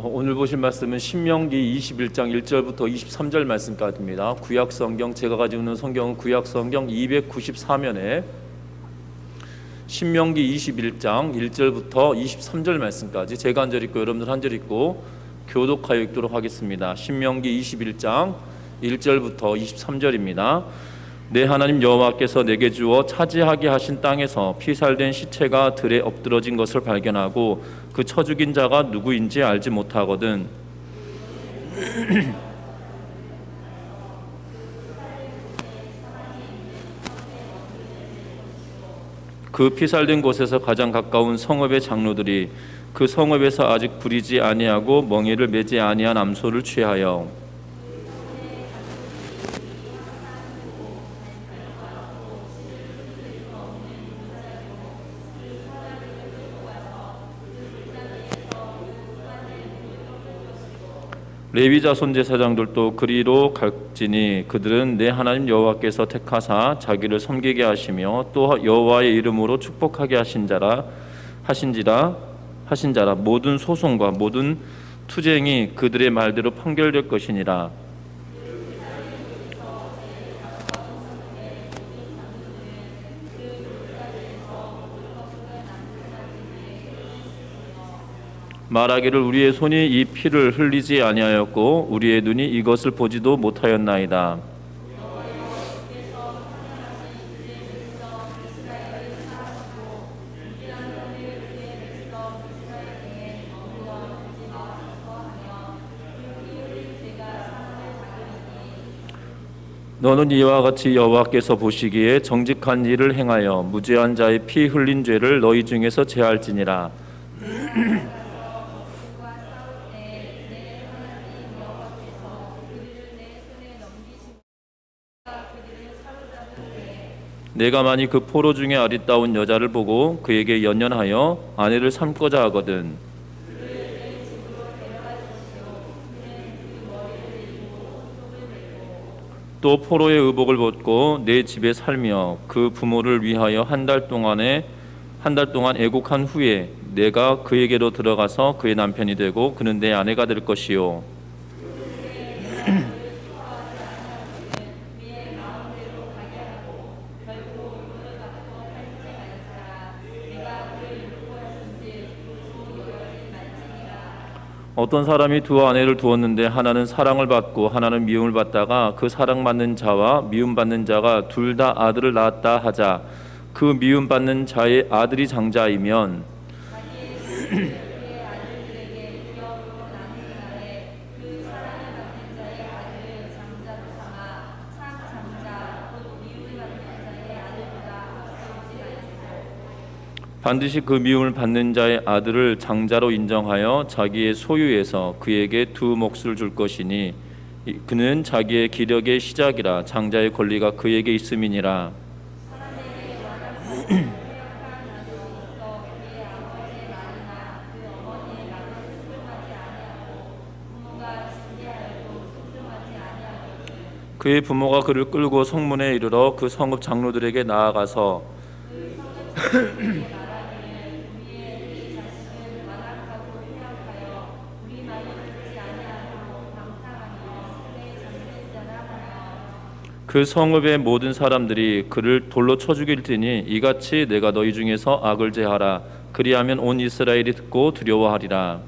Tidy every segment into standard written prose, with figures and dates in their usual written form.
오늘 보실 말씀은 신명기 21장 1절부터 23절 말씀까지입니다. 구약 성경, 제가 가지고 있는 성경은 구약 성경 294면에 신명기 21장 1절부터 23절 말씀까지 제가 한 절 읽고 여러분들 한 절 읽고 교독하여 읽도록 하겠습니다. 신명기 21장 1절부터 23절입니다. 내 하나님 여호와께서 내게 주어 차지하게 하신 땅에서 피살된 시체가 들에 엎드러진 것을 발견하고 그 쳐 죽인 자가 누구인지 알지 못하거든. 그 피살된 곳에서 가장 가까운 성읍의 장로들이 그 성읍에서 아직 부리지 아니하고 멍에를 매지 아니한 암소를 취하여 레위 자손 제사장들도 그리로 갈지니 그들은 내 하나님 여호와께서 택하사 자기를 섬기게 하시며 또 여호와의 이름으로 축복하게 하신 자라 모든 소송과 모든 투쟁이 그들의 말대로 판결될 것이니라. 말하기를 우리의 손이 이 피를 흘리지 아니하였고 우리의 눈이 이것을 보지도 못하였나이다. 너는 이와 같이 여호와께서 보시기에 정직한 일을 행하여 무죄한 자의 피 흘린 죄를 너희 중에서 제할지니라. 내가 만일 그 포로 중에 아리따운 여자를 보고 그에게 연연하여 아내를 삼고자 하거든 또 포로의 의복을 벗고 내 집에 살며 그 부모를 위하여 한 달 동안 애곡한 후에 내가 그에게로 들어가서 그의 남편이 되고 그는 내 아내가 될 것이요 어떤 사람이 두 아내를 두었는데 하나는 사랑을 받고 하나는 미움을 받다가 그 사랑받는 자와 미움받는 자가 둘 다 아들을 낳았다 하자 그 미움받는 자의 아들이 장자이면 반드시 그 미움을 받는 자의 아들을 장자로 인정하여 자기의 소유에서 그에게 두 몫을 줄 것이니 그는 자기의 기력의 시작이라 장자의 권리가 그에게 있음이니라. 그의 부모가 그를 끌고 성문에 이르러 그 성읍 장로들에게 나아가서 그 성읍의 모든 사람들이 그를 돌로 쳐 죽일 테니 이같이 내가 너희 중에서 악을 제하라. 그리하면 온 이스라엘이 듣고 두려워하리라.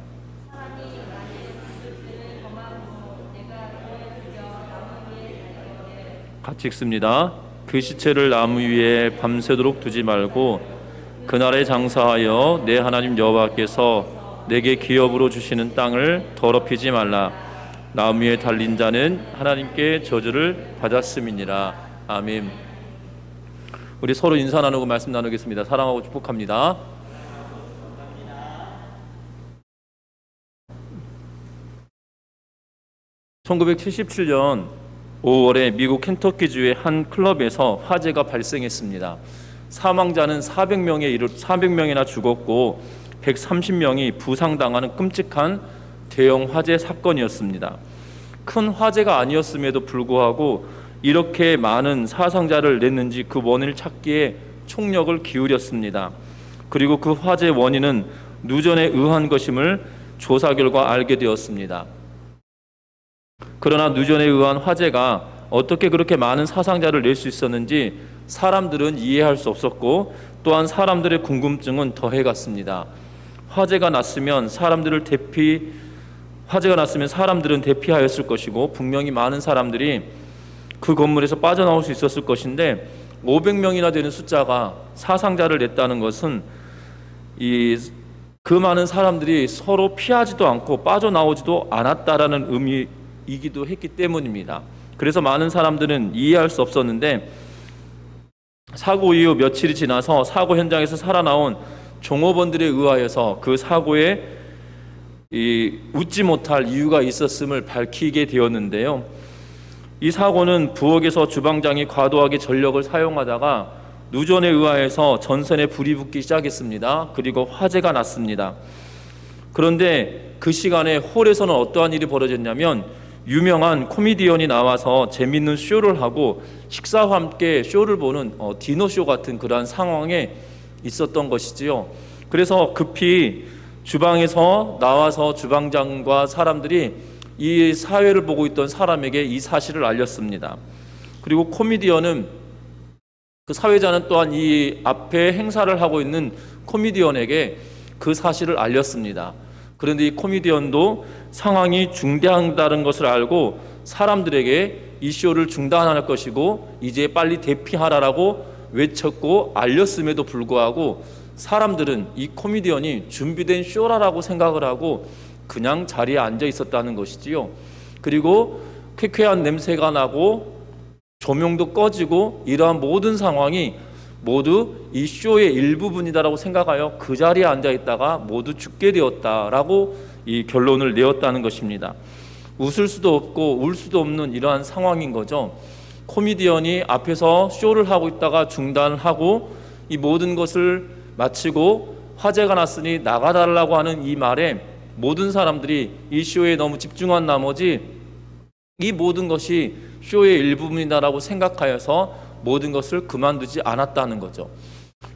같이 읽습니다. 그 시체를 나무 위에 밤새도록 두지 말고 그날에 장사하여 내 하나님 여호와께서 내게 기업으로 주시는 땅을 더럽히지 말라. 나무 위에 달린 자는 하나님께 저주를 받았음이니라. 아멘. 우리 서로 인사 나누고 말씀 나누겠습니다. 사랑하고 축복합니다. (1977년 5월에) 미국 켄터키주의 한 클럽에서 화재가 발생했습니다. 사망자는 400명이나 죽었고 130명이 부상당하는 끔찍한 대형 화재 사건이었습니다. 큰 화재가 아니었음에도 불구하고 이렇게 많은 사상자를 냈는지 그 원인을 찾기에 총력을 기울였습니다. 그리고 그 화재 원인은 누전에 의한 것임을 조사 결과 알게 되었습니다. 그러나 누전에 의한 화재가 어떻게 그렇게 많은 사상자를 낼 수 있었는지 사람들은 이해할 수 없었고, 또한 사람들의 궁금증은 더해갔습니다. 화재가 났으면 사람들은 대피하였을 것이고, 분명히 많은 사람들이 그 건물에서 빠져나올 수 있었을 것인데 500명이나 되는 숫자가 사상자를 냈다는 것은 그 많은 사람들이 서로 피하지도 않고 빠져나오지도 않았다라는 의미이기도 했기 때문입니다. 그래서 많은 사람들은 이해할 수 없었는데, 사고 이후 며칠이 지나서 사고 현장에서 살아나온 종업원들에 의하여서 그 사고에 웃지 못할 이유가 있었음을 밝히게 되었는데요. 이 사고는 부엌에서 주방장이 과도하게 전력을 사용하다가 누전에 의하여서 전선에 불이 붙기 시작했습니다. 그리고 화재가 났습니다. 그런데 그 시간에 홀에서는 어떠한 일이 벌어졌냐면, 유명한 코미디언이 나와서 재밌는 쇼를 하고 식사와 함께 쇼를 보는 디너쇼 같은 그러한 상황에 있었던 것이지요. 그래서 급히 주방에서 나와서 주방장과 사람들이 이 사회를 보고 있던 사람에게 이 사실을 알렸습니다. 그리고 코미디언은, 그 사회자는 또한 이 앞에 행사를 하고 있는 코미디언에게 그 사실을 알렸습니다. 그런데 이 코미디언도 상황이 중대하다는 것을 알고 사람들에게 이 쇼를 중단할 것이고 이제 빨리 대피하라라고 외쳤고 알렸음에도 불구하고 사람들은 이 코미디언이 준비된 쇼라라고 생각을 하고 그냥 자리에 앉아 있었다는 것이지요. 그리고 쾌쾌한 냄새가 나고 조명도 꺼지고 이러한 모든 상황이 모두 이 쇼의 일부분이다라고 생각하여 그 자리에 앉아 있다가 모두 죽게 되었다라고 이 결론을 내었다는 것입니다. 웃을 수도 없고 울 수도 없는 이러한 상황인 거죠. 코미디언이 앞에서 쇼를 하고 있다가 중단하고 이 모든 것을 마치고 화재가 났으니 나가달라고 하는 이 말에 모든 사람들이 이 쇼에 너무 집중한 나머지 이 모든 것이 쇼의 일부분이다라고 생각하여서 모든 것을 그만두지 않았다는 거죠.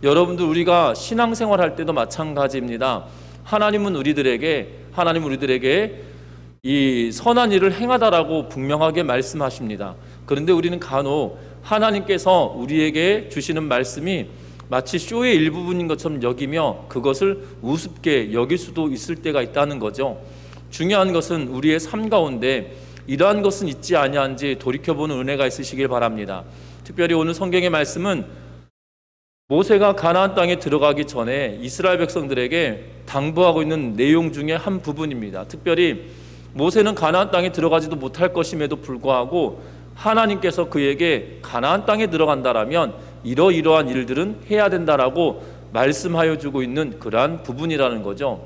여러분들, 우리가 신앙생활 할 때도 마찬가지입니다. 하나님은 우리들에게 이 선한 일을 행하다라고 분명하게 말씀하십니다. 그런데 우리는 간혹 하나님께서 우리에게 주시는 말씀이 마치 쇼의 일부분인 것처럼 여기며 그것을 우습게 여길 수도 있을 때가 있다는 거죠. 중요한 것은 우리의 삶 가운데 이러한 것은 있지 아니한지 돌이켜보는 은혜가 있으시길 바랍니다. 특별히 오늘 성경의 말씀은 모세가 가나안 땅에 들어가기 전에 이스라엘 백성들에게 당부하고 있는 내용 중에 한 부분입니다. 특별히 모세는 가나안 땅에 들어가지도 못할 것임에도 불구하고 하나님께서 그에게 가나안 땅에 들어간다라면 이러이러한 일들은 해야 된다라고 말씀하여 주고 있는 그러한 부분이라는 거죠.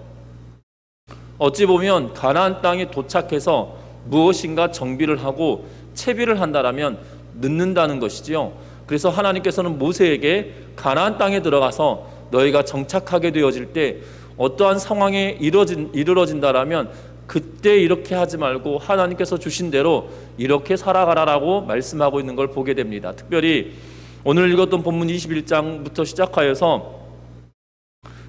어찌 보면 가나안 땅에 도착해서 무엇인가 정비를 하고 채비를 한다라면 늦는다는 것이지요. 그래서 하나님께서는 모세에게 가나안 땅에 들어가서 너희가 정착하게 되어질 때 어떠한 상황에 이르러진다라면 그때 이렇게 하지 말고 하나님께서 주신 대로 이렇게 살아가라라고 말씀하고 있는 걸 보게 됩니다. 특별히 오늘 읽었던 본문 21장부터 시작하여서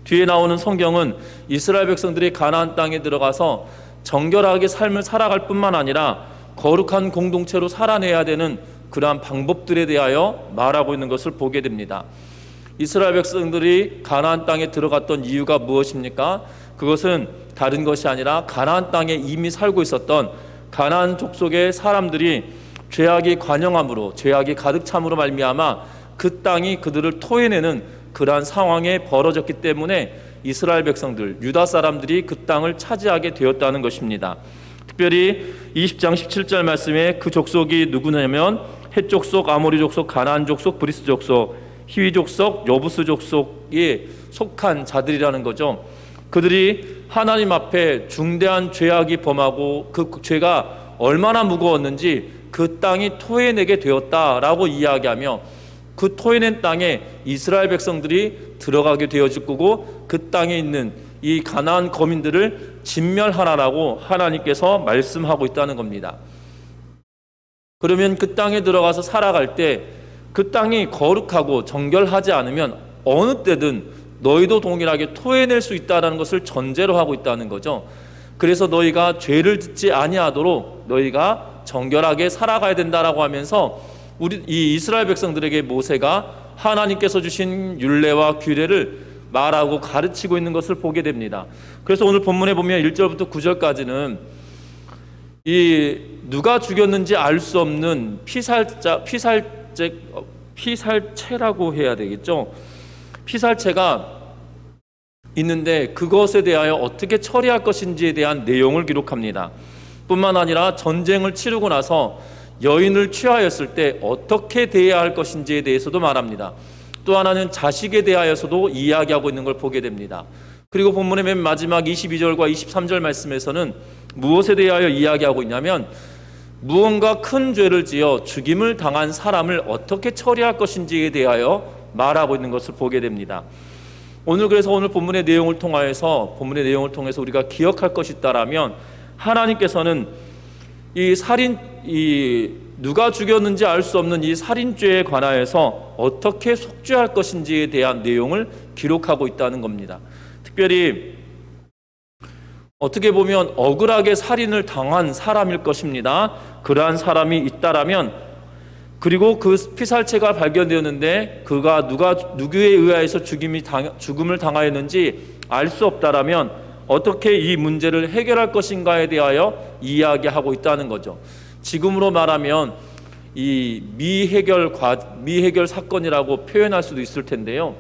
뒤에 나오는 성경은 이스라엘 백성들이 가나안 땅에 들어가서 정결하게 삶을 살아갈 뿐만 아니라 거룩한 공동체로 살아내야 되는 그러한 방법들에 대하여 말하고 있는 것을 보게 됩니다. 이스라엘 백성들이 가나안 땅에 들어갔던 이유가 무엇입니까? 그것은 다른 것이 아니라 가나안 땅에 이미 살고 있었던 가나안 족속의 사람들이 죄악이 관영함으로, 죄악이 가득 참으로 말미암아 그 땅이 그들을 토해내는 그러한 상황에 벌어졌기 때문에 이스라엘 백성들, 유다 사람들이 그 땅을 차지하게 되었다는 것입니다. 특별히 20장 17절 말씀에 그 족속이 누구냐면 헷 족속, 아모리 족속, 가나안 족속, 브리스 족속, 히위 족속, 여부스 족속에 속한 자들이라는 거죠. 그들이 하나님 앞에 중대한 죄악이 범하고 그 죄가 얼마나 무거웠는지 그 땅이 토해내게 되었다라고 이야기하며 그 토해낸 땅에 이스라엘 백성들이 들어가게 되어질 거고 그 땅에 있는 이 가나안 거민들을 진멸하라라고 하나님께서 말씀하고 있다는 겁니다. 그러면 그 땅에 들어가서 살아갈 때 그 땅이 거룩하고 정결하지 않으면 어느 때든 너희도 동일하게 토해낼 수 있다는 것을 전제로 하고 있다는 거죠. 그래서 너희가 죄를 짓지 아니하도록 너희가 정결하게 살아가야 된다라고 하면서 우리 이 이스라엘 백성들에게 모세가 하나님께서 주신 율례와 규례를 말하고 가르치고 있는 것을 보게 됩니다. 그래서 오늘 본문에 보면 1절부터 9절까지는 이 누가 죽였는지 알 수 없는 피살체라고 해야 되겠죠. 피살체가 있는데 그것에 대하여 어떻게 처리할 것인지에 대한 내용을 기록합니다. 뿐만 아니라 전쟁을 치르고 나서 여인을 취하였을 때 어떻게 대해야 할 것인지에 대해서도 말합니다. 또 하나는 자식에 대하여서도 이야기하고 있는 걸 보게 됩니다. 그리고 본문의 맨 마지막 22절과 23절 말씀에서는 무엇에 대하여 이야기하고 있냐면 무언가 큰 죄를 지어 죽임을 당한 사람을 어떻게 처리할 것인지에 대하여 말하고 있는 것을 보게 됩니다. 그래서 오늘 본문의 내용을 통해서 우리가 기억할 것이 있다라면 하나님께서는 누가 죽였는지 알 수 없는 이 살인죄에 관하여서 어떻게 속죄할 것인지에 대한 내용을 기록하고 있다는 겁니다. 특별히 어떻게 보면 억울하게 살인을 당한 사람일 것입니다. 그러한 사람이 있다라면, 그리고 그 피살체가 발견되었는데 그가 누구에 의하여서 죽음을 당하였는지 알 수 없다라면 어떻게 이 문제를 해결할 것인가에 대하여 이야기하고 있다는 거죠. 지금으로 말하면 이 미해결 사건이라고 표현할 수도 있을 텐데요.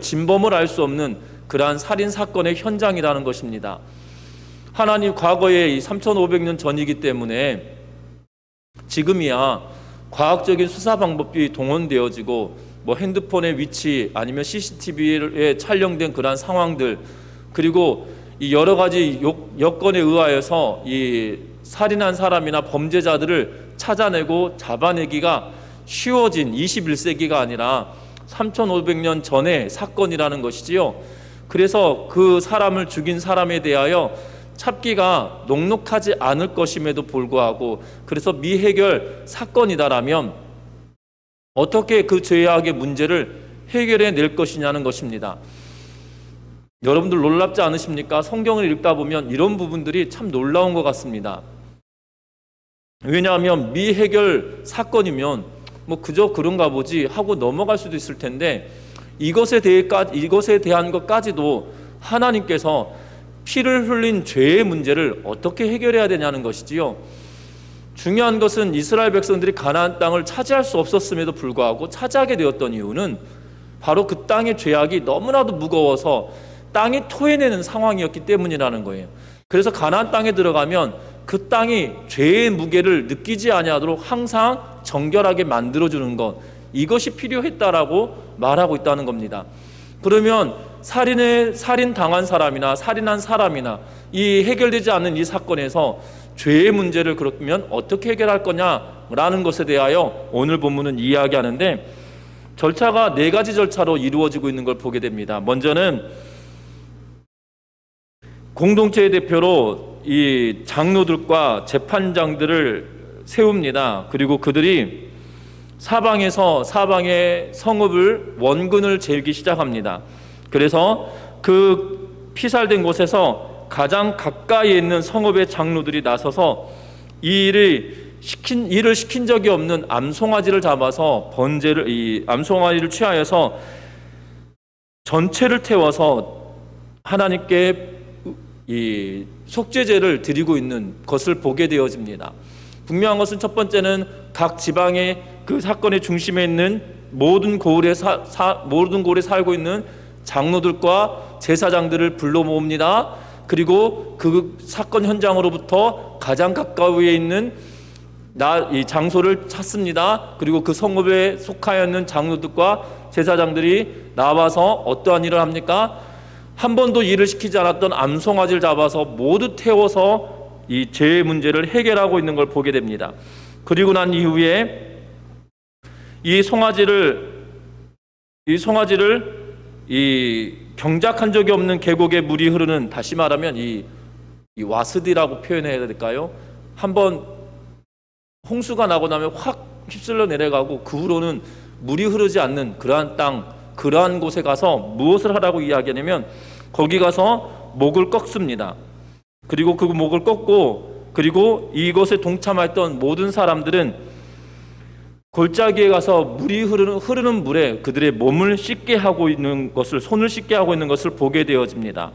진범을 알 수 없는 그러한 살인 사건의 현장이라는 것입니다. 하나님 과거에 3,500년 전이기 때문에 지금이야 과학적인 수사 방법이 동원되어지고 핸드폰의 위치 아니면 CCTV에 촬영된 그러한 상황들, 그리고 이 여러 가지 여건에 의하여서 이 살인한 사람이나 범죄자들을 찾아내고 잡아내기가 쉬워진 21세기가 아니라 3,500년 전의 사건이라는 것이지요. 그래서 그 사람을 죽인 사람에 대하여 찾기가 녹록하지 않을 것임에도 불구하고, 그래서 미해결 사건이다라면 어떻게 그 죄악의 문제를 해결해 낼 것이냐는 것입니다. 여러분들 놀랍지 않으십니까? 성경을 읽다 보면 이런 부분들이 참 놀라운 것 같습니다. 왜냐하면 미해결 사건이면 그저 그런가 보지 하고 넘어갈 수도 있을 텐데, 이것에 대한 것까지도 하나님께서 피를 흘린 죄의 문제를 어떻게 해결해야 되냐는 것이지요. 중요한 것은 이스라엘 백성들이 가나안 땅을 차지할 수 없었음에도 불구하고 차지하게 되었던 이유는 바로 그 땅의 죄악이 너무나도 무거워서 땅이 토해내는 상황이었기 때문이라는 거예요. 그래서 가나안 땅에 들어가면 그 땅이 죄의 무게를 느끼지 아니하도록 항상 정결하게 만들어주는 것, 이것이 필요했다라고 말하고 있다는 겁니다. 그러면 살인 당한 사람이나 살인한 사람이나 이 해결되지 않는 이 사건에서 죄의 문제를 그러면 어떻게 해결할 거냐라는 것에 대하여 오늘 본문은 이야기하는데, 절차가 4가지 절차로 이루어지고 있는 걸 보게 됩니다. 먼저는 공동체의 대표로 이 장로들과 재판장들을 세웁니다. 그리고 그들이 사방의 성읍을 원근을 재기 시작합니다. 그래서 그 피살된 곳에서 가장 가까이에 있는 성읍의 장로들이 나서서 이 일을 시킨 적이 없는 암송아지를 잡아서 암송아지를 취하여서 전체를 태워서 하나님께 이 속죄제를 드리고 있는 것을 보게 되어집니다. 분명한 것은 첫 번째는 각 지방의 그 사건의 중심에 있는 모든 고을에 살고 있는 장로들과 제사장들을 불러 모읍니다. 그리고 그 사건 현장으로부터 가장 가까이에 있는 이 장소를 찾습니다. 그리고 그 성읍에 속하였는 장로들과 제사장들이 나와서 어떠한 일을 합니까? 한 번도 일을 시키지 않았던 암송아지를 잡아서 모두 태워서 이 죄의 문제를 해결하고 있는 걸 보게 됩니다. 그리고 난 이후에 이 송아지를 경작한 적이 없는 계곡에 물이 흐르는, 다시 말하면 이 와스디라고 표현해야 될까요? 한번 홍수가 나고 나면 확 휩쓸려 내려가고 그 후로는 물이 흐르지 않는 그러한 땅, 그러한 곳에 가서 무엇을 하라고 이야기하냐면 거기 가서 목을 꺾습니다. 그리고 그 목을 꺾고, 그리고 이것에 동참했던 모든 사람들은 골짜기에 가서 물이 흐르는 물에 그들의 몸을 씻게 하고 있는 것을, 손을 씻게 하고 있는 것을 보게 되어집니다.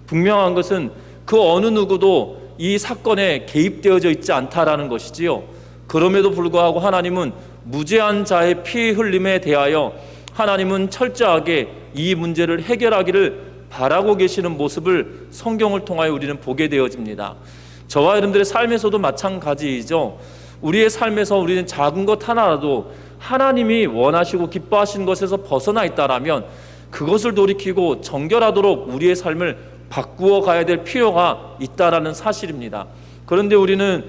분명한 것은 그 어느 누구도 이 사건에 개입되어져 있지 않다라는 것이지요. 그럼에도 불구하고 하나님은 무죄한 자의 피 흘림에 대하여 하나님은 철저하게 이 문제를 해결하기를 바라고 계시는 모습을 성경을 통하여 우리는 보게 되어집니다. 저와 여러분들의 삶에서도 마찬가지이죠. 우리의 삶에서 우리는 작은 것 하나라도 하나님이 원하시고 기뻐하시는 것에서 벗어나 있다라면 그것을 돌이키고 정결하도록 우리의 삶을 바꾸어 가야 될 필요가 있다라는 사실입니다. 그런데 우리는,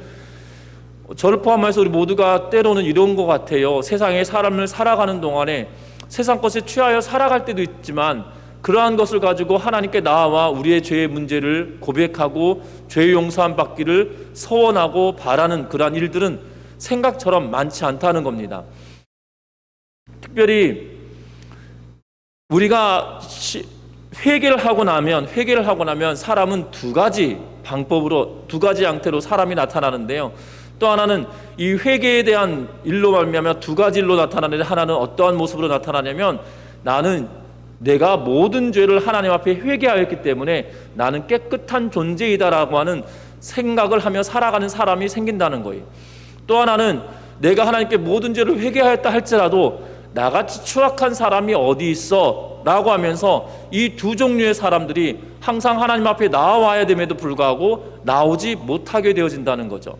저를 포함해서 우리 모두가 때로는 이런 것 같아요. 세상에 사람을 살아가는 동안에 세상 것에 취하여 살아갈 때도 있지만 그러한 것을 가지고 하나님께 나아와 우리의 죄의 문제를 고백하고 죄 용서함 받기를 서원하고 바라는 그러한 일들은 생각처럼 많지 않다는 겁니다. 특별히 우리가 회개를 하고 나면 사람은 두 가지 방법으로, 두 가지 형태로 사람이 나타나는데요. 또 하나는 이 회개에 대한 일로 말미암아 두 가지 일로 나타나는데, 하나는 어떠한 모습으로 나타나냐면, 나는 내가 모든 죄를 하나님 앞에 회개하였기 때문에 나는 깨끗한 존재이다라고 하는 생각을 하며 살아가는 사람이 생긴다는 거예요. 또 하나는 내가 하나님께 모든 죄를 회개하였다 할지라도 나같이 추악한 사람이 어디 있어? 라고 하면서 이 두 종류의 사람들이 항상 하나님 앞에 나와야 됨에도 불구하고 나오지 못하게 되어진다는 거죠.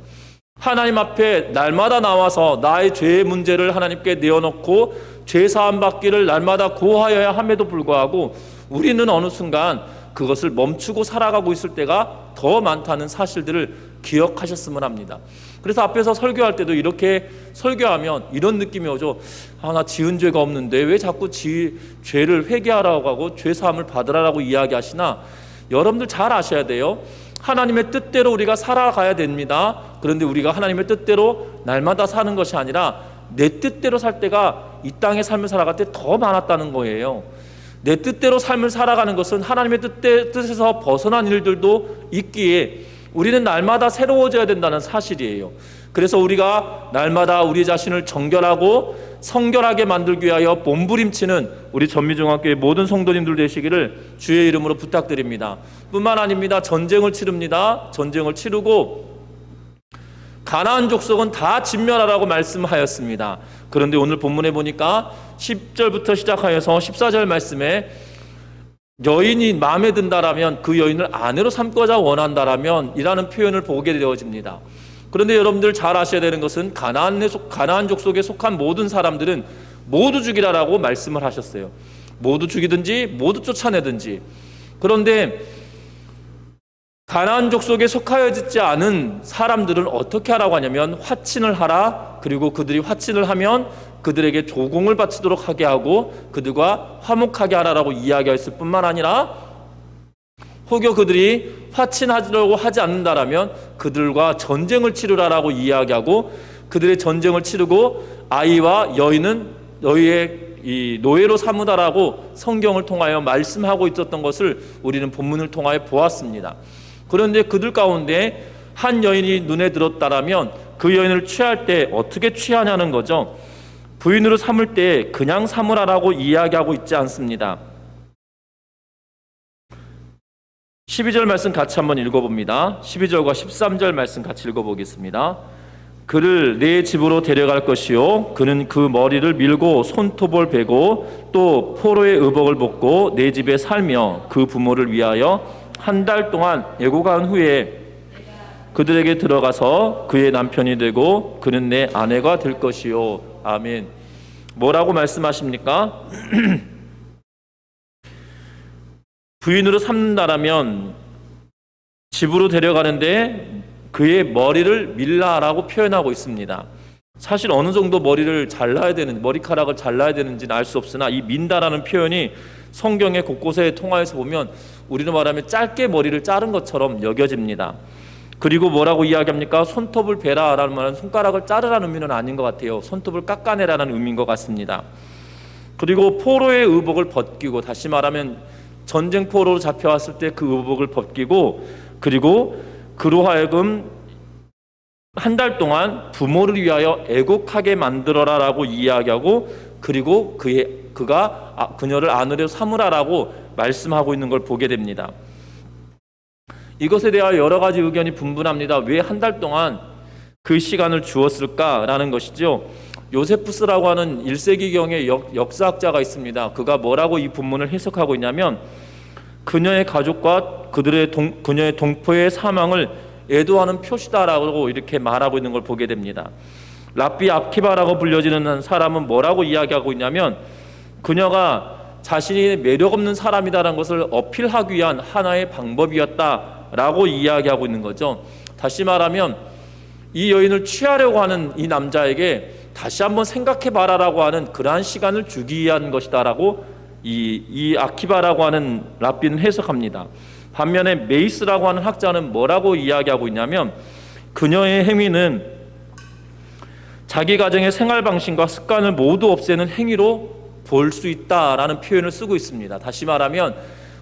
하나님 앞에 날마다 나와서 나의 죄의 문제를 하나님께 내어놓고 죄사함 받기를 날마다 고하여야 함에도 불구하고 우리는 어느 순간 그것을 멈추고 살아가고 있을 때가 더 많다는 사실들을 기억하셨으면 합니다. 그래서 앞에서 설교할 때도 이렇게 설교하면 이런 느낌이 오죠. 나 지은 죄가 없는데 왜 자꾸 죄를 회개하라고 하고 죄사함을 받으라고 이야기하시나? 여러분들 잘 아셔야 돼요. 하나님의 뜻대로 우리가 살아가야 됩니다. 그런데 우리가 하나님의 뜻대로 날마다 사는 것이 아니라 내 뜻대로 살 때가 이 땅의 삶을 살아갈 때 더 많았다는 거예요. 내 뜻대로 삶을 살아가는 것은 하나님의 뜻에서 벗어난 일들도 있기에 우리는 날마다 새로워져야 된다는 사실이에요. 그래서 우리가 날마다 우리 자신을 정결하고 성결하게 만들기 위하여 몸부림치는 우리 전미중학교의 모든 성도님들 되시기를 주의 이름으로 부탁드립니다. 뿐만 아닙니다. 전쟁을 치릅니다. 전쟁을 치르고 가나안 족속은 다 진멸하라고 말씀하였습니다. 그런데 오늘 본문에 보니까 10절부터 시작하여서 14절 말씀에 여인이 마음에 든다라면 그 여인을 아내로 삼고자 원한다라면 이라는 표현을 보게 되어집니다. 그런데 여러분들 잘 아셔야 되는 것은 가나안 족속에 속한 모든 사람들은 모두 죽이라라고 말씀을 하셨어요. 모두 죽이든지 모두 쫓아내든지. 그런데 가나안 족속에 속하여지지 않은 사람들은 어떻게 하라고 하냐면 화친을 하라. 그리고 그들이 화친을 하면 그들에게 조공을 바치도록 하게 하고 그들과 화목하게 하라라고 이야기했을 뿐만 아니라 혹여 그들이 화친하려고 하지 않는다라면 그들과 전쟁을 치르라라고 이야기하고 그들의 전쟁을 치르고 아이와 여인은 너희의 이 노예로 삼으다라고 성경을 통하여 말씀하고 있었던 것을 우리는 본문을 통하여 보았습니다. 그런데 그들 가운데 한 여인이 눈에 들었다라면 그 여인을 취할 때 어떻게 취하냐는 거죠. 부인으로 삼을 때 그냥 삼으라라고 이야기하고 있지 않습니다. 12절 말씀 같이 한번 읽어봅니다. 12절과 13절 말씀 같이 읽어보겠습니다. 그를 내 집으로 데려갈 것이요 그는 그 머리를 밀고 손톱을 베고 또 포로의 의복을 벗고 내 집에 살며 그 부모를 위하여 한 달 동안 애고간 후에 그들에게 들어가서 그의 남편이 되고 그는 내 아내가 될 것이요. 아멘. 뭐라고 말씀하십니까? 부인으로 삼는다라면 집으로 데려가는데 그의 머리를 밀라라고 표현하고 있습니다. 사실 어느 정도 머리를 잘라야 되는, 머리카락을 잘라야 되는지는 알 수 없으나 이 민다라는 표현이 성경의 곳곳에 통하여서 보면 우리는 말하면 짧게 머리를 자른 것처럼 여겨집니다. 그리고 뭐라고 이야기합니까? 손톱을 베라라는 말은 손가락을 자르라는 의미는 아닌 것 같아요. 손톱을 깎아내라는 의미인 것 같습니다. 그리고 포로의 의복을 벗기고, 다시 말하면 전쟁 포로로 잡혀왔을 때 그 의복을 벗기고, 그리고 그로 하여금 한 달 동안 부모를 위하여 애곡하게 만들어라라고 이야기하고, 그리고 그가 그녀를 아내로 삼으라라고 말씀하고 있는 걸 보게 됩니다. 이것에 대하여 여러 가지 의견이 분분합니다. 왜 한 달 동안 그 시간을 주었을까라는 것이죠. 요세푸스라고 하는 1세기경의 역사학자가 있습니다. 그가 뭐라고 이 본문을 해석하고 있냐면, 그녀의 가족과 그녀의 동포의 사망을 애도하는 표시다라고 이렇게 말하고 있는 걸 보게 됩니다. 랍비 아키바라고 불려지는 한 사람은 뭐라고 이야기하고 있냐면, 그녀가 자신이 매력 없는 사람이다라는 것을 어필하기 위한 하나의 방법이었다라고 이야기하고 있는 거죠. 다시 말하면 이 여인을 취하려고 하는 이 남자에게 다시 한번 생각해봐라라고 하는 그러한 시간을 주기 위한 것이다라고 이 아키바라고 하는 랍비는 해석합니다. 반면에 메이스라고 하는 학자는 뭐라고 이야기하고 있냐면, 그녀의 행위는 자기 가정의 생활 방식과 습관을 모두 없애는 행위로 볼 수 있다라는 표현을 쓰고 있습니다. 다시 말하면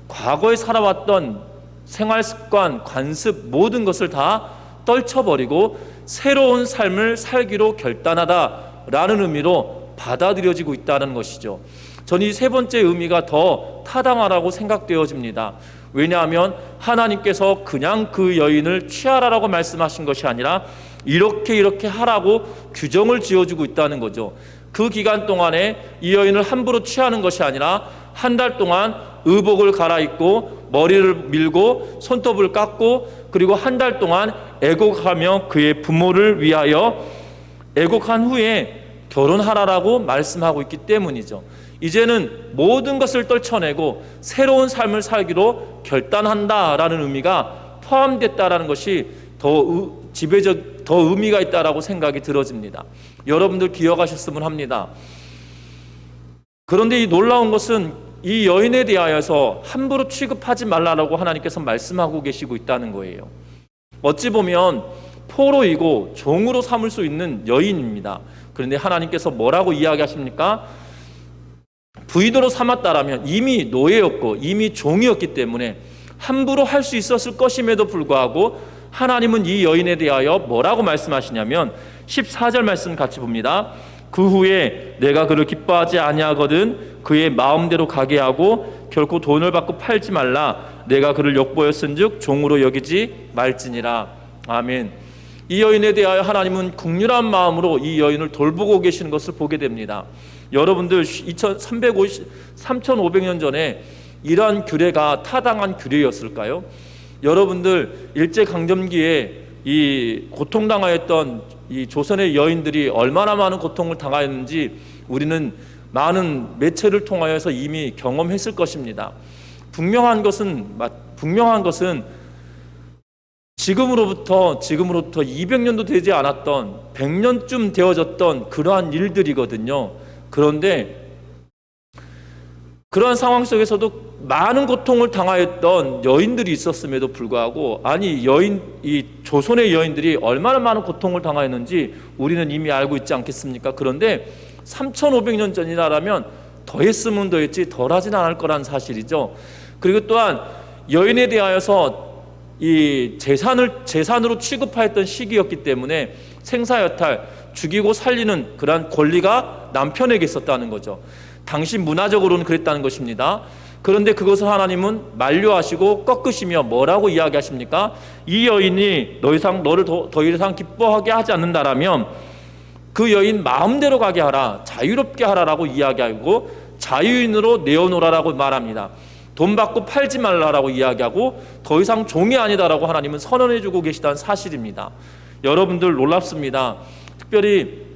과거에 살아왔던 생활 습관, 관습 모든 것을 다 떨쳐버리고 새로운 삶을 살기로 결단하다라는 의미로 받아들여지고 있다는 것이죠. 저는 이 세 번째 의미가 더 타당하다고 생각되어집니다. 왜냐하면 하나님께서 그냥 그 여인을 취하라라고 말씀하신 것이 아니라 이렇게 하라고 규정을 지어주고 있다는 거죠. 그 기간 동안에 이 여인을 함부로 취하는 것이 아니라 한 달 동안 의복을 갈아입고 머리를 밀고 손톱을 깎고, 그리고 한 달 동안 애곡하며 그의 부모를 위하여 애곡한 후에 결혼하라라고 말씀하고 있기 때문이죠. 이제는 모든 것을 떨쳐내고 새로운 삶을 살기로 결단한다라는 의미가 포함됐다라는 것이 더 의미가 있다라고 생각이 들어집니다. 여러분들 기억하셨으면 합니다. 그런데 이 놀라운 것은 이 여인에 대하여서 함부로 취급하지 말라라고 하나님께서 말씀하고 계시고 있다는 거예요. 어찌 보면 포로이고 종으로 삼을 수 있는 여인입니다. 그런데 하나님께서 뭐라고 이야기하십니까? 부인으로 삼았다라면 이미 노예였고 이미 종이었기 때문에 함부로 할 수 있었을 것임에도 불구하고 하나님은 이 여인에 대하여 뭐라고 말씀하시냐면 14절 말씀 같이 봅니다. 그 후에 내가 그를 기뻐하지 아니하거든 그의 마음대로 가게 하고 결코 돈을 받고 팔지 말라. 내가 그를 욕보였은즉 종으로 여기지 말지니라. 아멘. 이 여인에 대하여 하나님은 긍휼한 마음으로 이 여인을 돌보고 계시는 것을 보게 됩니다. 여러분들 3,500년 전에 이러한 규례가 타당한 규례였을까요? 여러분들 일제강점기에 이 고통당하였던 이 조선의 여인들이 얼마나 많은 고통을 당하였는지 우리는 많은 매체를 통하여서 이미 경험했을 것입니다. 분명한 것은 지금으로부터 200년도 되지 않았던 100년쯤 되어졌던 그러한 일들이거든요. 그런데 그러한 상황 속에서도 많은 고통을 당하였던 여인들이 있었음에도 불구하고 이 조선의 여인들이 얼마나 많은 고통을 당하였는지 우리는 이미 알고 있지 않겠습니까? 그런데 3,500년 전이라면 더했으면 더했지 덜하진 않을 거란 사실이죠. 그리고 또한 여인에 대하여서 이 재산으로 취급하였던 시기였기 때문에 생사여탈, 죽이고 살리는 그러한 권리가 남편에게 있었다는 거죠. 당시 문화적으로는 그랬다는 것입니다. 그런데 그것을 하나님은 만류하시고 꺾으시며 뭐라고 이야기하십니까? 이 여인이 너를 더 이상 기뻐하게 하지 않는다라면 그 여인 마음대로 가게 하라, 자유롭게 하라라고 이야기하고 자유인으로 내어놓으라라고 말합니다. 돈 받고 팔지 말라라고 이야기하고 더 이상 종이 아니다라고 하나님은 선언해주고 계시다는 사실입니다. 여러분들 놀랍습니다. 특별히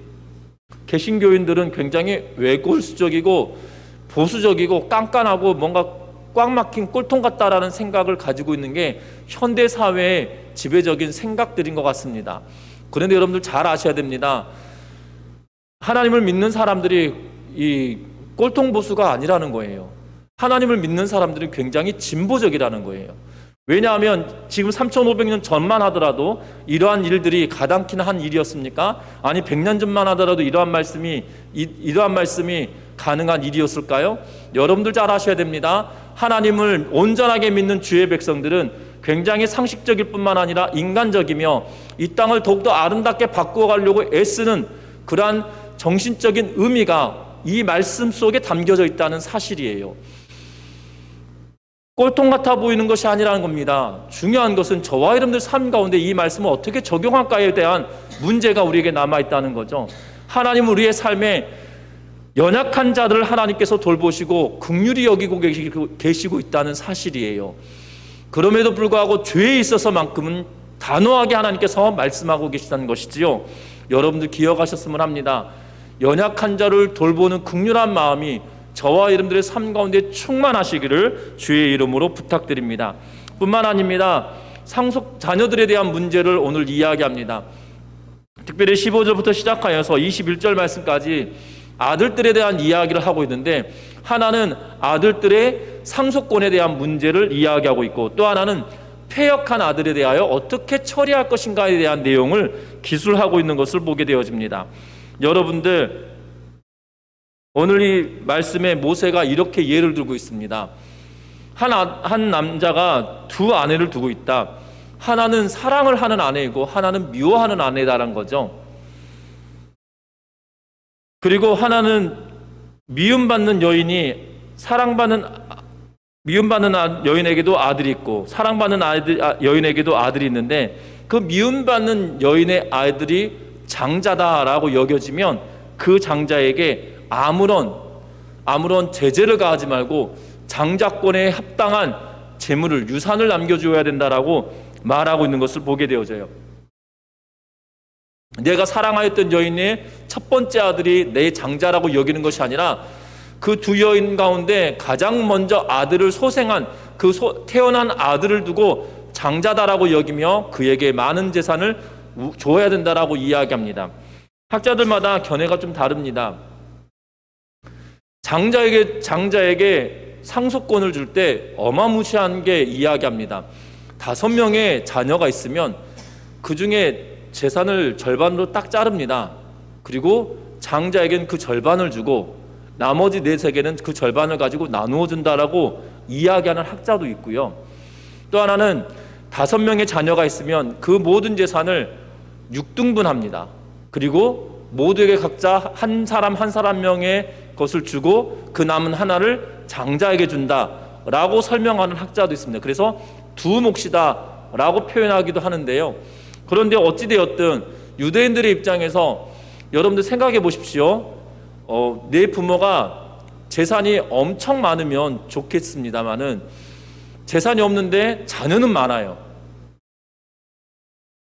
개신교인들은 굉장히 외골수적이고 보수적이고 깐깐하고 뭔가 꽉 막힌 꼴통 같다라는 생각을 가지고 있는 게 현대 사회의 지배적인 생각들인 것 같습니다. 그런데 여러분들 잘 아셔야 됩니다. 하나님을 믿는 사람들이 이 꼴통 보수가 아니라는 거예요. 하나님을 믿는 사람들은 굉장히 진보적이라는 거예요. 왜냐하면 지금 3,500년 전만 하더라도 이러한 일들이 가당키나 한 일이었습니까? 아니 100년 전만 하더라도 이러한 말씀이 가능한 일이었을까요? 여러분들 잘 아셔야 됩니다. 하나님을 온전하게 믿는 주의 백성들은 굉장히 상식적일 뿐만 아니라 인간적이며 이 땅을 더욱더 아름답게 바꾸어 가려고 애쓰는 그러한 정신적인 의미가 이 말씀 속에 담겨져 있다는 사실이에요. 꼴통 같아 보이는 것이 아니라는 겁니다. 중요한 것은 저와 여러분들 삶 가운데 이 말씀을 어떻게 적용할까에 대한 문제가 우리에게 남아있다는 거죠. 하나님은 우리의 삶에 연약한 자들을 하나님께서 돌보시고 긍휼히 여기고 계시고 있다는 사실이에요. 그럼에도 불구하고 죄에 있어서만큼은 단호하게 하나님께서 말씀하고 계시다는 것이지요. 여러분들 기억하셨으면 합니다. 연약한 자를 돌보는 긍휼한 마음이 저와 여러분들의 삶 가운데 충만하시기를 주의 이름으로 부탁드립니다. 뿐만 아닙니다. 상속 자녀들에 대한 문제를 오늘 이야기합니다. 특별히 15절부터 시작하여서 21절 말씀까지 아들들에 대한 이야기를 하고 있는데, 하나는 아들들의 상속권에 대한 문제를 이야기하고 있고, 또 하나는 폐역한 아들에 대하여 어떻게 처리할 것인가에 대한 내용을 기술하고 있는 것을 보게 되어집니다. 여러분들, 오늘 이 말씀에 모세가 이렇게 예를 들고 있습니다. 한 남자가 두 아내를 두고 있다. 하나는 사랑을 하는 아내이고 하나는 미워하는 아내다라는 거죠. 그리고 하나는 미움받는 여인이 미움받는 여인에게도 아들이 있고 사랑받는 여인에게도 아들이 있는데, 그 미움받는 여인의 아들이 장자다라고 여겨지면 그 장자에게 아무런 제재를 가하지 말고 장자권에 합당한 재물을, 유산을 남겨주어야 된다라고 말하고 있는 것을 보게 되어져요. 내가 사랑하였던 여인의 첫 번째 아들이 내 장자라고 여기는 것이 아니라 그 두 여인 가운데 가장 먼저 아들을 소생한 태어난 아들을 두고 장자다라고 여기며 그에게 많은 재산을 줘야 된다라고 이야기합니다. 학자들마다 견해가 좀 다릅니다. 장자에게 상속권을 줄 때 어마무시한 게 이야기합니다. 5명의 자녀가 있으면 그 중에 재산을 절반으로 딱 자릅니다. 그리고 장자에게는 그 절반을 주고 나머지 4세계는 그 절반을 가지고 나누어 준다라고 이야기하는 학자도 있고요. 또 하나는 5명의 자녀가 있으면 그 모든 재산을 6등분합니다. 그리고 모두에게 각자 한 사람 명의 것을 주고 그 남은 하나를 장자에게 준다라고 설명하는 학자도 있습니다. 그래서 두 몫이다라고 표현하기도 하는데요. 그런데 어찌되었든 유대인들의 입장에서 여러분들 생각해 보십시오. 내 부모가 재산이 엄청 많으면 좋겠습니다만은 재산이 없는데 자녀는 많아요.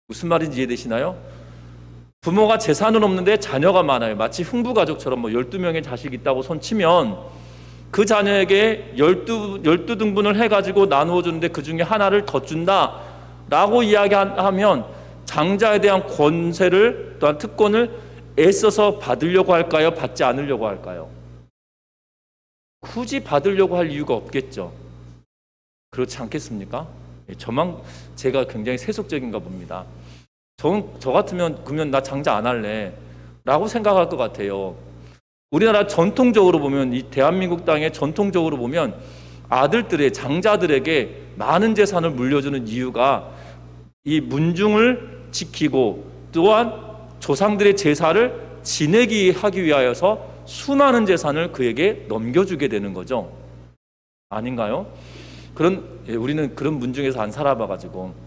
무슨 말인지 이해되시나요? 부모가 재산은 없는데 자녀가 많아요. 마치 흥부가족처럼 12명의 자식이 있다고 손치면 그 자녀에게 12등분을 해가지고 나누어 주는데 그 중에 하나를 더 준다라고 이야기하면 장자에 대한 권세를, 또한 특권을 애써서 받으려고 할까요? 받지 않으려고 할까요? 굳이 받으려고 할 이유가 없겠죠. 그렇지 않겠습니까? 제가 굉장히 세속적인가 봅니다. 저 같으면 그러면 나 장자 안 할래 라고 생각할 것 같아요. 우리나라 전통적으로 보면, 이 대한민국 땅에 전통적으로 보면 아들들의 장자들에게 많은 재산을 물려주는 이유가 이 문중을 지키고 또한 조상들의 제사를 지내기 하기 위하여서 수많은 재산을 그에게 넘겨주게 되는 거죠. 아닌가요? 우리는 그런 문중에서 안 살아봐가지고,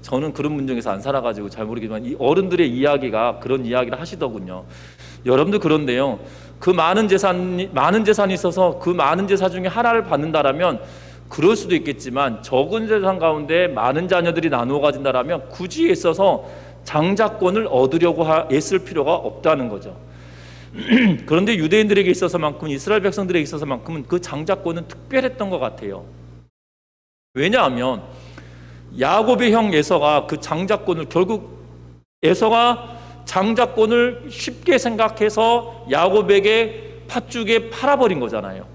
저는 그런 문중에서 안 살아가지고 잘 모르겠지만 이 어른들의 이야기가 그런 이야기를 하시더군요. 여러분들 그런데요, 그 많은 재산이 있어서 그 많은 재산 중에 하나를 받는다라면 그럴 수도 있겠지만, 적은 재산 가운데 많은 자녀들이 나누어 가진다라면 굳이 애써서 장자권을 얻으려고 애쓸 필요가 없다는 거죠. 그런데 유대인들에게 있어서만큼, 이스라엘 백성들에게 있어서만큼은 그 장자권은 특별했던 것 같아요. 왜냐하면 야곱의 형 에서가 그 장자권을, 결국 에서가 장자권을 쉽게 생각해서 야곱에게 팥죽에 팔아버린 거잖아요.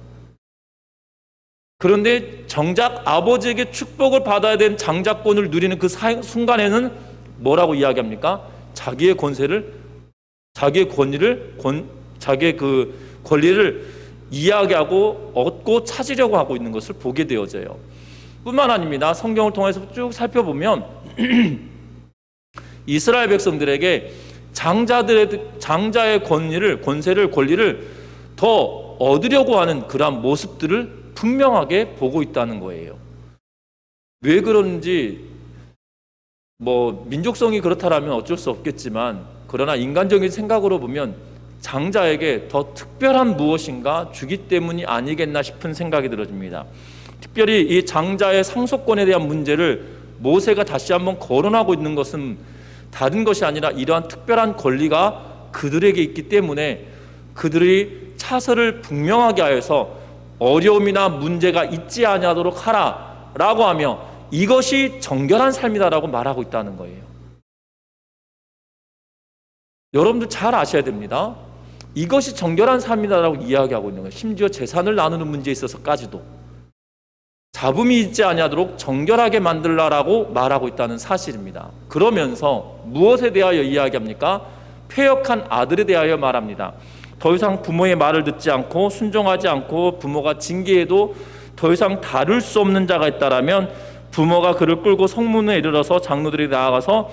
그런데 정작 아버지에게 축복을 받아야 된 장자권을 누리는 그 순간에는 뭐라고 이야기합니까? 자기의 권리를 이야기하고 얻고 찾으려고 하고 있는 것을 보게 되어져요. 뿐만 아닙니다. 성경을 통해서 쭉 살펴보면 이스라엘 백성들에게 장자의 권세를 더 얻으려고 하는 그러한 모습들을 분명하게 보고 있다는 거예요. 왜 그런지 민족성이 그렇다라면 어쩔 수 없겠지만, 그러나 인간적인 생각으로 보면 장자에게 더 특별한 무엇인가 주기 때문이 아니겠나 싶은 생각이 들어집니다. 특별히 이 장자의 상속권에 대한 문제를 모세가 다시 한번 거론하고 있는 것은 다른 것이 아니라 이러한 특별한 권리가 그들에게 있기 때문에 그들이 차서를 분명하게 하여서 어려움이나 문제가 있지 아니하도록 하라라고 하며 이것이 정결한 삶이다라고 말하고 있다는 거예요. 여러분들 잘 아셔야 됩니다. 이것이 정결한 삶이다라고 이야기하고 있는 거예요. 심지어 재산을 나누는 문제에 있어서까지도 잡음이 있지 아니하도록 정결하게 만들라라고 말하고 있다는 사실입니다. 그러면서 무엇에 대하여 이야기합니까? 패역한 아들에 대하여 말합니다. 더 이상 부모의 말을 듣지 않고 순종하지 않고 부모가 징계해도 더 이상 다룰 수 없는 자가 있다라면 부모가 그를 끌고 성문에 이르러서 장로들이 나아가서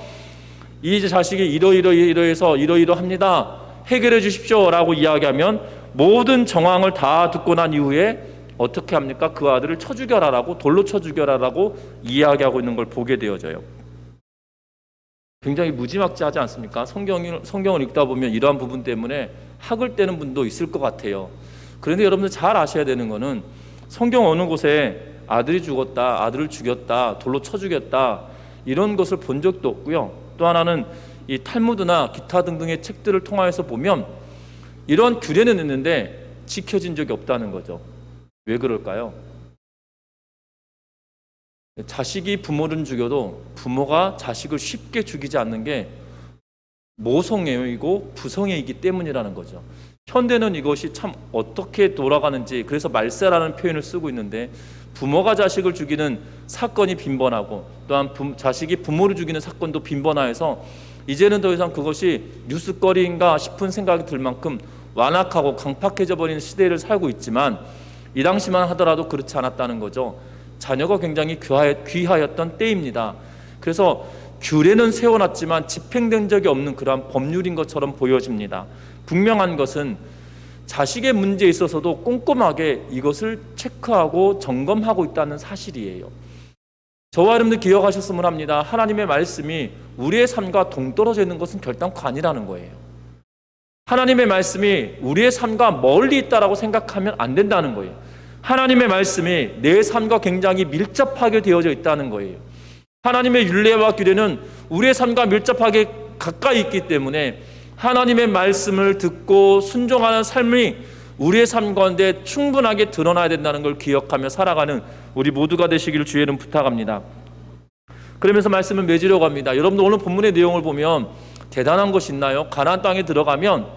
이 자식이 이러이러해서 이러이러합니다, 해결해 주십시오 라고 이야기하면 모든 정황을 다 듣고 난 이후에 어떻게 합니까? 그 아들을 쳐 죽여라라고, 돌로 쳐 죽여라라고 이야기하고 있는 걸 보게 되어져요. 굉장히 무지막지하지 않습니까? 성경을 읽다 보면 이러한 부분 때문에 학을 떼는 분도 있을 것 같아요. 그런데 여러분들 잘 아셔야 되는 거는 성경 어느 곳에 아들이 죽었다, 아들을 죽였다, 돌로 쳐 죽였다 이런 것을 본 적도 없고요. 또 하나는 이 탈무드나 기타 등등의 책들을 통하여서 보면 이런 규례는 있는데 지켜진 적이 없다는 거죠. 왜 그럴까요? 자식이 부모를 죽여도 부모가 자식을 쉽게 죽이지 않는 게 모성애이고 부성애이기 때문이라는 거죠. 현대는 이것이 참 어떻게 돌아가는지, 그래서 말세라는 표현을 쓰고 있는데 부모가 자식을 죽이는 사건이 빈번하고 또한 자식이 부모를 죽이는 사건도 빈번하여서 이제는 더 이상 그것이 뉴스거리인가 싶은 생각이 들 만큼 완악하고 강팍해져 버린 시대를 살고 있지만 이 당시만 하더라도 그렇지 않았다는 거죠. 자녀가 굉장히 귀하였던 때입니다. 그래서 규례는 세워놨지만 집행된 적이 없는 그러한 법률인 것처럼 보여집니다. 분명한 것은 자식의 문제에 있어서도 꼼꼼하게 이것을 체크하고 점검하고 있다는 사실이에요. 저와 여러분들 기억하셨으면 합니다. 하나님의 말씀이 우리의 삶과 동떨어져 있는 것은 결단코 아니라는 거예요. 하나님의 말씀이 우리의 삶과 멀리 있다라고 생각하면 안 된다는 거예요. 하나님의 말씀이 내 삶과 굉장히 밀접하게 되어져 있다는 거예요. 하나님의 율례와 규례는 우리의 삶과 밀접하게 가까이 있기 때문에 하나님의 말씀을 듣고 순종하는 삶이 우리의 삶 가운데 충분하게 드러나야 된다는 걸 기억하며 살아가는 우리 모두가 되시기를 주의 이름 부탁합니다. 그러면서 말씀을 맺으려고 합니다. 여러분들 오늘 본문의 내용을 보면 대단한 것이 있나요? 가나안 땅에 들어가면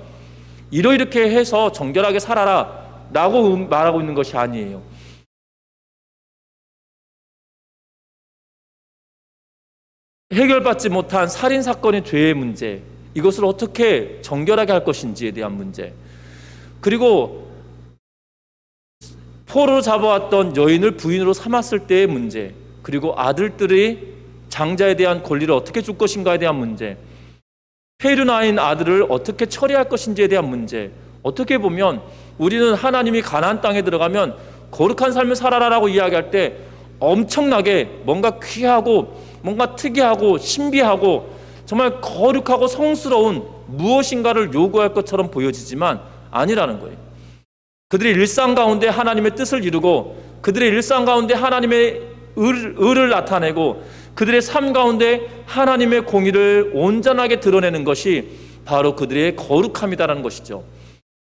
이렇게 해서 정결하게 살아라 라고 말하고 있는 것이 아니에요. 해결받지 못한 살인사건의 죄의 문제, 이것을 어떻게 정결하게 할 것인지에 대한 문제, 그리고 포로로 잡아왔던 여인을 부인으로 삼았을 때의 문제, 그리고 아들들이 장자에 대한 권리를 어떻게 줄 것인가에 대한 문제, 폐륜아인 아들을 어떻게 처리할 것인지에 대한 문제. 어떻게 보면 우리는 하나님이 가나안 땅에 들어가면 거룩한 삶을 살아라라고 이야기할 때 엄청나게 뭔가 귀하고 뭔가 특이하고 신비하고 정말 거룩하고 성스러운 무엇인가를 요구할 것처럼 보여지지만 아니라는 거예요. 그들의 일상 가운데 하나님의 뜻을 이루고 그들의 일상 가운데 하나님의 의를 나타내고 그들의 삶 가운데 하나님의 공의를 온전하게 드러내는 것이 바로 그들의 거룩함이다라는 것이죠.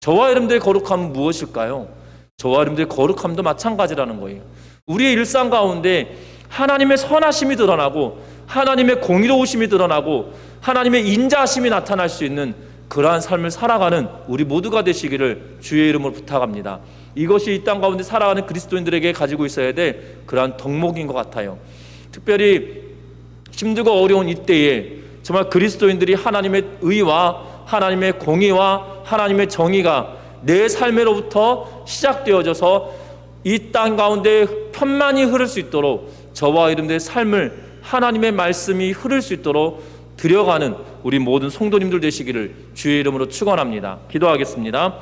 저와 여러분들의 거룩함은 무엇일까요? 저와 여러분들의 거룩함도 마찬가지라는 거예요. 우리의 일상 가운데 하나님의 선하심이 드러나고 하나님의 공의로우심이 드러나고 하나님의 인자하심이 나타날 수 있는 그러한 삶을 살아가는 우리 모두가 되시기를 주의 이름으로 부탁합니다. 이것이 이 땅 가운데 살아가는 그리스도인들에게 가지고 있어야 될 그러한 덕목인 것 같아요. 특별히 힘들고 어려운 이때에 정말 그리스도인들이 하나님의 의와 하나님의 공의와 하나님의 정의가 내 삶으로부터 시작되어져서 이 땅 가운데 편만히 흐를 수 있도록 저와 여러분들의 삶을 하나님의 말씀이 흐를 수 있도록 들여가는 우리 모든 성도님들 되시기를 주의 이름으로 축원합니다. 기도하겠습니다.